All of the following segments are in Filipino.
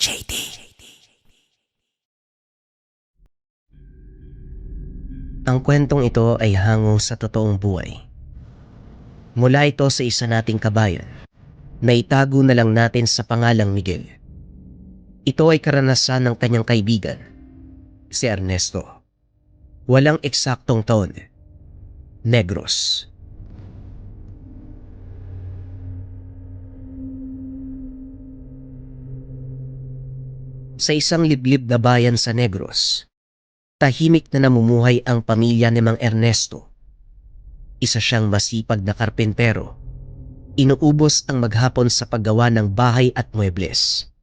JD. Ang kwentong ito ay hango sa totoong buhay. Mula ito sa isa nating kabayan na itago na lang natin sa pangalang Miguel. Ito ay karanasan ng kanyang kaibigan, si Ernesto. Walang eksaktong taon. Negros. Sa isang liblib na bayan sa Negros, tahimik na namumuhay ang pamilya ni Mang Ernesto. Isa siyang masipag na karpentero. Inuubos ang maghapon sa paggawa ng bahay at muebles.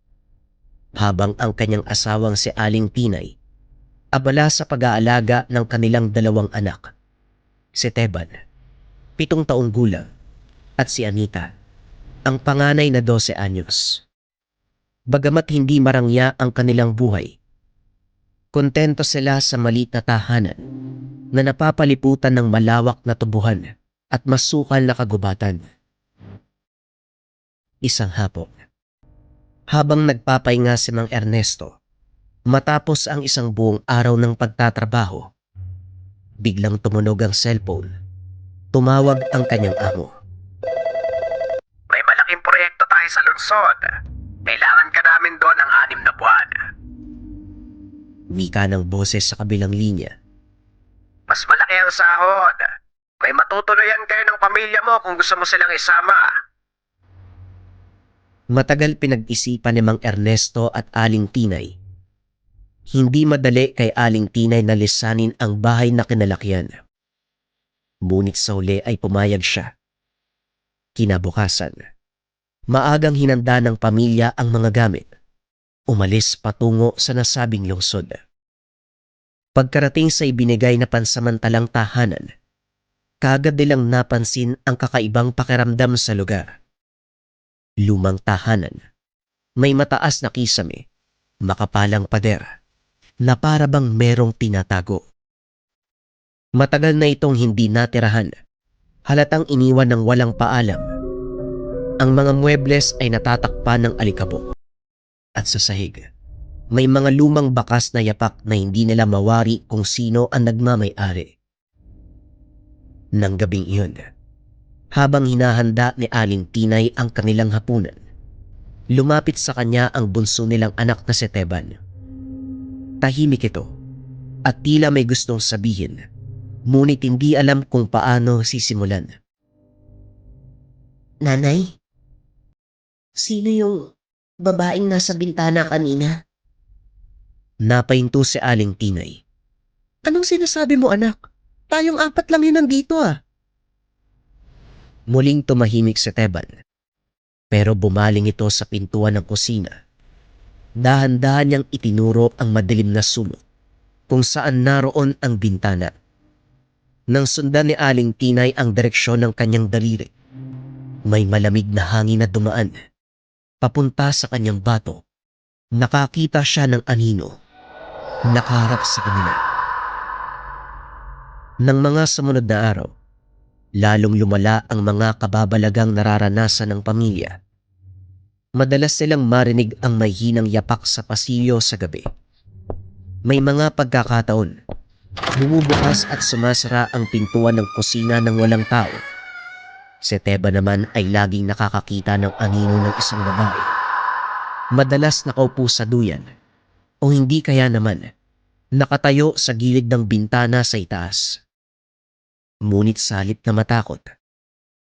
Habang ang kanyang asawang si Aling Tinay, abala sa pag-aalaga ng kanilang dalawang anak. Si Teban, 7 taong gulang, at si Anita, ang panganay na 12 anyos. Bagamat hindi marangya ang kanilang buhay, kontento sila sa maliit na tahanan na napapaliputan ng malawak na tubuhan at masukal na kagubatan. Isang hapon, habang nagpapahinga si Mang Ernesto, matapos ang isang buong araw ng pagtatrabaho, biglang tumunog ang cellphone. Tumawag ang kanyang amo. May malaking proyekto tayo sa lungsod. Kailangan ka namin doon ng 6 na buwan. Wika ng boses sa kabilang linya. Mas malaki ang sahod. May matutuloyan kayo ng pamilya mo kung gusto mo silang isama. Matagal pinag-isipan ni Mang Ernesto at Aling Tinay. Hindi madali kay Aling Tinay na lisanin ang bahay na kinalakyan. Ngunit sa huli ay pumayag siya. Kinabukasan, maagang hinanda ng pamilya ang mga gamit. Umalis patungo sa nasabing lungsod. Pagkarating sa ibinigay na pansamantalang tahanan, kaagad nilang napansin ang kakaibang pakiramdam sa lugar. Lumang tahanan, may mataas na kisame, makapalang pader, na para bang merong tinatago. Matagal na itong hindi natirahan, halatang iniwan ng walang paalam. Ang mga muebles ay natatakpan ng alikabok. At sa sahig, may mga lumang bakas na yapak na hindi nila mawari kung sino ang nagmamay-ari. Nang gabing iyon, habang hinahanda ni Aling Tinay ang kanilang hapunan, lumapit sa kanya ang bunso nilang anak na si Teban. Tahimik ito at tila may gustong sabihin, ngunit hindi alam kung paano sisimulan. Nanay, sino yung babaeng nasa bintana kanina? Napahinto si Aling Tinay. Anong sinasabi mo, anak? Tayong 4 lang yun nandito ah. Muling tumahimik si Teban. Pero bumaling ito sa pintuan ng kusina. Dahan-dahan niyang itinuro ang madilim na sulok kung saan naroon ang bintana. Nang sundan ni Aling Tinay ang direksyon ng kanyang daliri, may malamig na hangin na dumaan. Papunta sa kanyang bato, nakakita siya ng anino. Nakaharap sa kanila. Nang mga sumunod na araw, lalong lumala ang mga kababalagang nararanasan ng pamilya. Madalas silang marinig ang may hinang yapak sa pasilyo sa gabi. May mga pagkakataon, bumubukas at sumasara ang pintuan ng kusina ng walang tao. Si Teba naman ay laging nakakakita ng anino ng isang babae. Madalas nakaupo sa duyan o hindi kaya naman nakatayo sa gilid ng bintana sa itaas. Ngunit sa halip na matakot,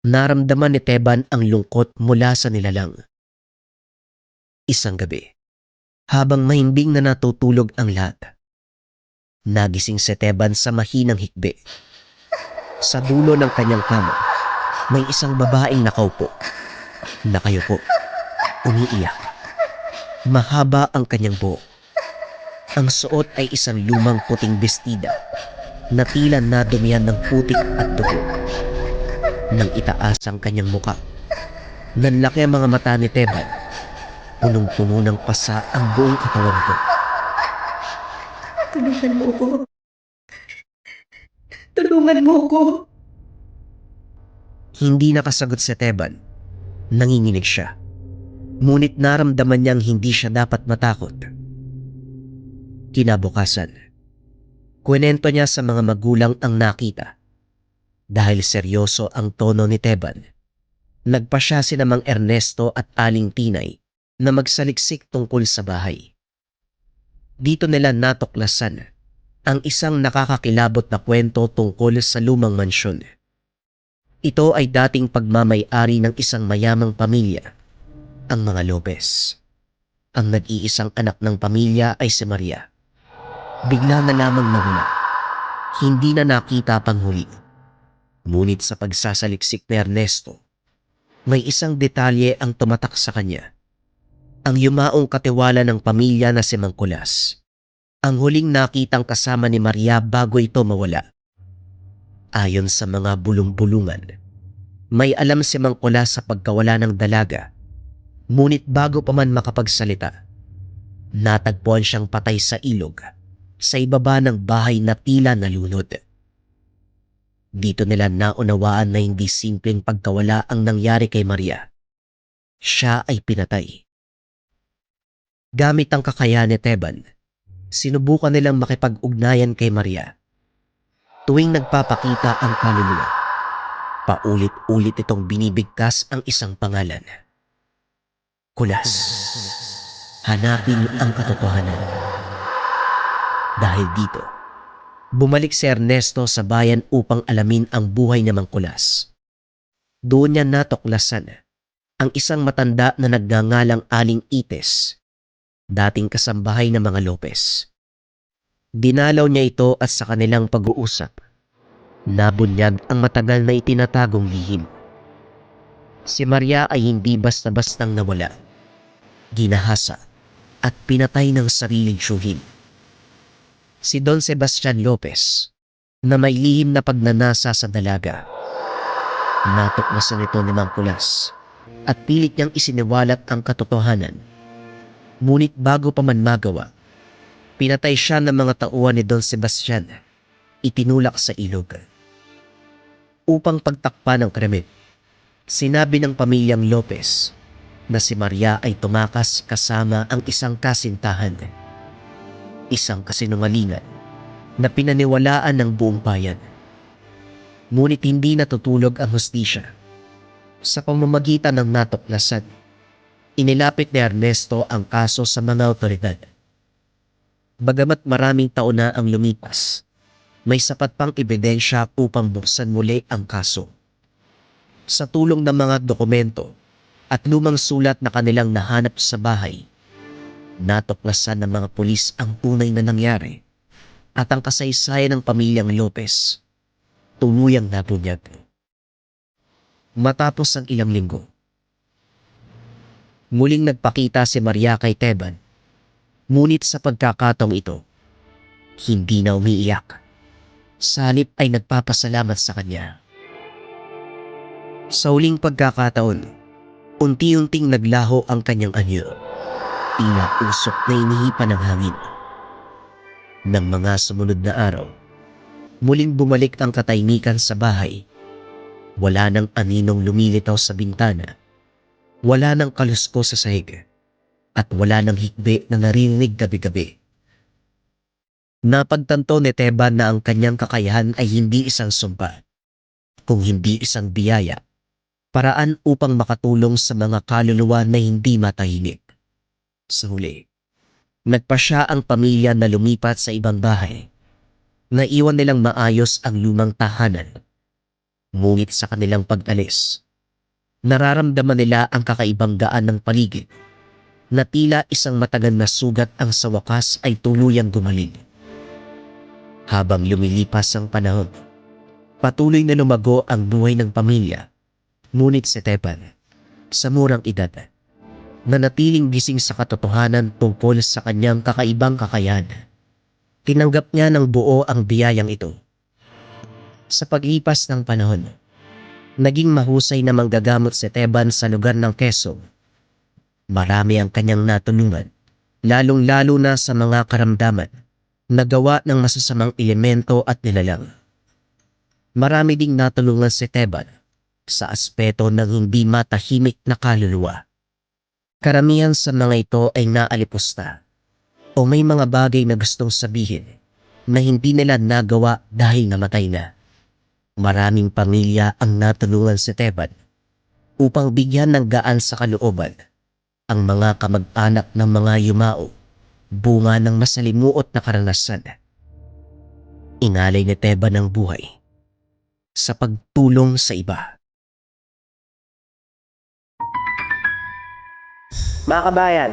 naramdaman ni Teban ang lungkot mula sa nilalang. Isang gabi, habang mahimbing na natutulog ang lahat, nagising si Teban sa mahinang hikbi. Sa dulo ng kanyang kama, may isang babaeng nakaupo, nakayupo, umiiyak. Mahaba ang kanyang buhok. Ang suot ay isang lumang puting bestida na tila nadumihan ng putik at dugo. Nang itaas ang kanyang muka, nanlaki ang mga mata ni Teban. Punong-puno ng pasa ang buong katawan ko. Tulungan mo ko. Tulungan mo ko. Hindi nakasagot si Teban. Nanginginig siya. Ngunit naramdaman niyang hindi siya dapat matakot. Kinabukasan, kwento niya sa mga magulang ang nakita. Dahil seryoso ang tono ni Teban, nagpa siya sina Mang Ernesto at Aling Tinay na magsaliksik tungkol sa bahay. Dito nila natuklasan ang isang nakakakilabot na kwento tungkol sa lumang mansyon. Ito ay dating pagmamay-ari ng isang mayamang pamilya, ang mga Lopez. Ang nag-iisang anak ng pamilya ay si Maria. Bigla na lamang nawala. Hindi na nakita pang huli. Ngunit sa pagsasaliksik ni Ernesto, may isang detalye ang tumatak sa kanya. Ang yumaong katiwala ng pamilya na si Mang Kulas. Ang huling nakitang kasama ni Maria bago ito mawala. Ayon sa mga bulong-bulungan, may alam si Mang Kulas sa pagkawala ng dalaga. Ngunit bago pa man makapagsalita, natagpuan siyang patay sa ilog sa ibaba ng bahay na tila nalunod. Dito nila naunawaan na hindi simpleng pagkawala ang nangyari kay Maria. Siya ay pinatay. Gamit ang kakayahan ni Teban, sinubukan nilang makipag-ugnayan kay Maria. Tuwing nagpapakita ang kaluluwa, paulit-ulit itong binibigkas ang isang pangalan. Kulas. Hanapin ang katotohanan. Dahil dito, bumalik si Ernesto sa bayan upang alamin ang buhay ni Mang Kulas. Doon niya natuklasan ang isang matanda na nagngangalang Aling Ites, dating kasambahay ng mga Lopez. Dinalaw niya ito at sa kanilang pag-uusap, nabunyag ang matagal na itinatagong lihim. Si Maria ay hindi basta-bastang nawala. Ginahasa at pinatay ng sariling tiyuhin. Si Don Sebastian Lopez, na may lihim na pagnanasa sa dalaga, natuklasan ito ni Mang Kulas at pilit niyang isiniwalat ang katotohanan. Ngunit bago pa man magawa, pinatay siya ng mga tauhan ni Don Sebastian, itinulak sa ilog. Upang pagtakpan ng krimen, sinabi ng pamilyang Lopez na si Maria ay tumakas kasama ang isang kasintahan. Isang kasinungalingan na pinaniwalaan ng buong bayan. Ngunit hindi natutulog ang hustisya. Sa pamamagitan ng natuklasan, inilapit ni Ernesto ang kaso sa mga otoridad. Bagamat maraming taon na ang lumipas, may sapat pang ebidensya upang buksan muli ang kaso. Sa tulong ng mga dokumento at lumang sulat na kanilang nahanap sa bahay, natuklasan ng mga pulis ang tunay na nangyari at ang kasaysayan ng pamilyang Lopez tuluyang nabunyag. Matapos ang ilang linggo, muling nagpakita si Maria kay Teban. Ngunit sa pagkakataong ito, hindi na umiiyak. Sa halip ay nagpapasalamat sa kanya. Sa huling pagkakataon, unti-unting naglaho ang kanyang anyo. Tila usok na inihipan ng hangin. Ng mga sumunod na araw, muling bumalik ang katahimikan sa bahay. Wala nang aninong lumilitaw sa bintana. Wala nang kalusko sa sahig. At wala nang hikbi na naririnig gabi-gabi. Napagtanto ni Teban na ang kanyang kakayahan ay hindi isang sumpa, kung hindi isang biyaya, paraan upang makatulong sa mga kaluluwa na hindi matahimik. Sa huli, nagpa siya ang pamilya na lumipat sa ibang bahay. Naiwan nilang maayos ang lumang tahanan. Ngunit sa kanilang pag-alis, nararamdaman nila ang kakaibang gaan ng paligid, na tila isang matagal na sugat ang sa wakas ay tuluyang gumaling. Habang lumilipas ang panahon, patuloy na lumago ang buhay ng pamilya. Ngunit si Teban, sa murang edad, nanatiling gising sa katotohanan tungkol sa kanyang kakaibang kakayahan. Tinanggap niya ng buo ang biyayang ito. Sa paglipas ng panahon, naging mahusay na manggagamot si Teban sa lugar ng Quezon. Marami ang kanyang natulungan, lalong-lalo na sa mga karamdaman na gawa ng masasamang elemento at nilalang. Marami ding natulungan si Teban sa aspeto ng hindi matahimik na kaluluwa. Karamihan sa mga ito ay naalipusta o may mga bagay na gustong sabihin na hindi nila nagawa dahil namatay na. Maraming pamilya ang natulungan si Teban upang bigyan ng gaan sa kalooban ang mga kamag-anak ng mga yumao, bunga ng masalimuot na karanasan. Inalay ni Teban ang buhay sa pagtulong sa iba. Mga kabayan,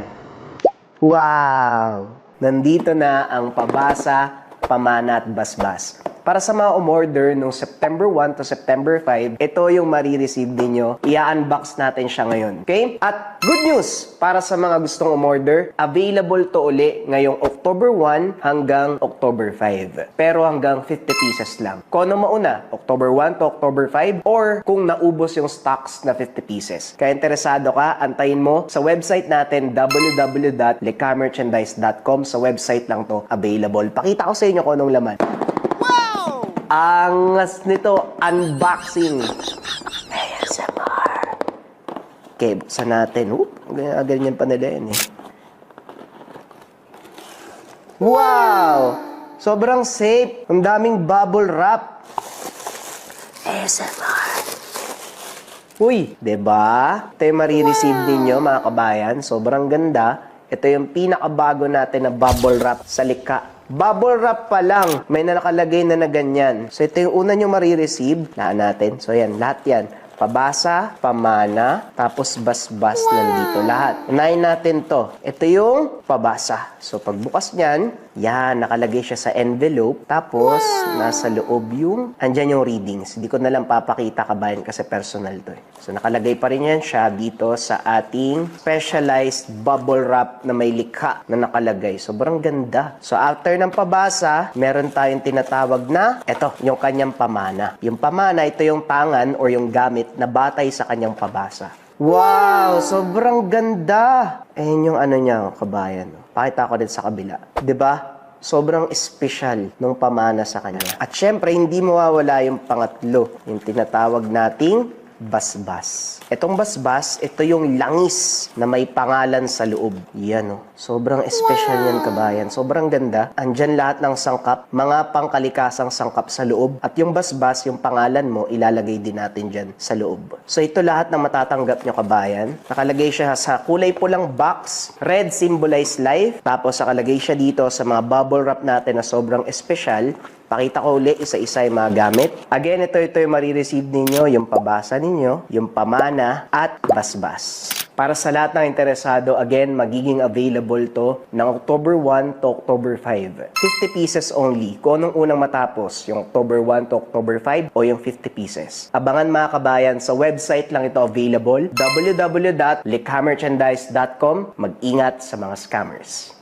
wow! Nandito na ang pabasa, pamana at basbas. Para sa mga umorder nung September 1 to September 5, ito yung marireceive ninyo. I-unbox natin siya ngayon. Okay? At good news para sa mga gustong umorder, available to uli ngayong October 1 hanggang October 5. Pero hanggang 50 pieces lang. Kung ano mauna, October 1 to October 5 or kung naubos yung stocks na 50 pieces. Kaya interesado ka, antayin mo sa website natin www.lecamerchandise.com. Sa website lang to available. Pakita ko sa inyo kung anong laman. Angas nito, unboxing. ASMR. Okay, buksan natin. Ganyan pa nila yan eh. Wow! Sobrang safe. Ang daming bubble wrap. ASMR. Uy, diba? Ito yung marireceive ninyo mga kabayan. Sobrang ganda. Ito yung pinakabago natin na bubble wrap sa Lika. Bubble wrap pa lang, may nakalagay na ganyan. So ito yung una nyo marireceive. Laan natin. So yan, lahat yan. Pabasa, pamana, tapos basbas nandito lahat. Unahin natin to. Ito yung pabasa. So pagbukas niyan, yan, nakalagay siya sa envelope. Tapos, nasa loob yung, andyan yung readings. Hindi ko na lang papakita kabayan kasi personal to eh. So nakalagay pa rin yan siya dito sa ating specialized bubble wrap na may likha na nakalagay. Sobrang ganda. So after ng pabasa, meron tayong tinatawag na, eto, yung kanyang pamana. Yung pamana, ito yung tangan or yung gamit na batay sa kanyang pabasa. Wow! Sobrang ganda! Ayan yung ano niya, kabayan. Pakita ko din sa kabila. 'Di ba? Sobrang espesyal nung pamana sa kanya. At syempre, hindi mawawala yung pangatlo, yung tinatawag nating basbas. Itong basbas, ito yung langis na may pangalan sa loob. Yan o. Sobrang espesyal yan kabayan. Sobrang ganda. Andyan lahat ng sangkap, mga pangkalikasang sangkap sa loob. At yung basbas, yung pangalan mo, ilalagay din natin dyan sa loob. So ito lahat ng matatanggap nyo kabayan. Nakalagay siya sa kulay pulang box. Red symbolize life. Tapos nakalagay siya dito sa mga bubble wrap natin na sobrang espesyal. Pakita ko ulit isa-isa yung mga gamit. Again, ito yung marireceive ninyo, yung pabasa ninyo, yung pamana, at basbas. Para sa lahat ng interesado, again, magiging available to ng October 1 to October 5. 50 pieces only. Kung anong unang matapos, yung October 1 to October 5 o yung 50 pieces. Abangan mga kabayan, sa website lang ito available, www.lecamerchandise.com. Mag-ingat sa mga scammers.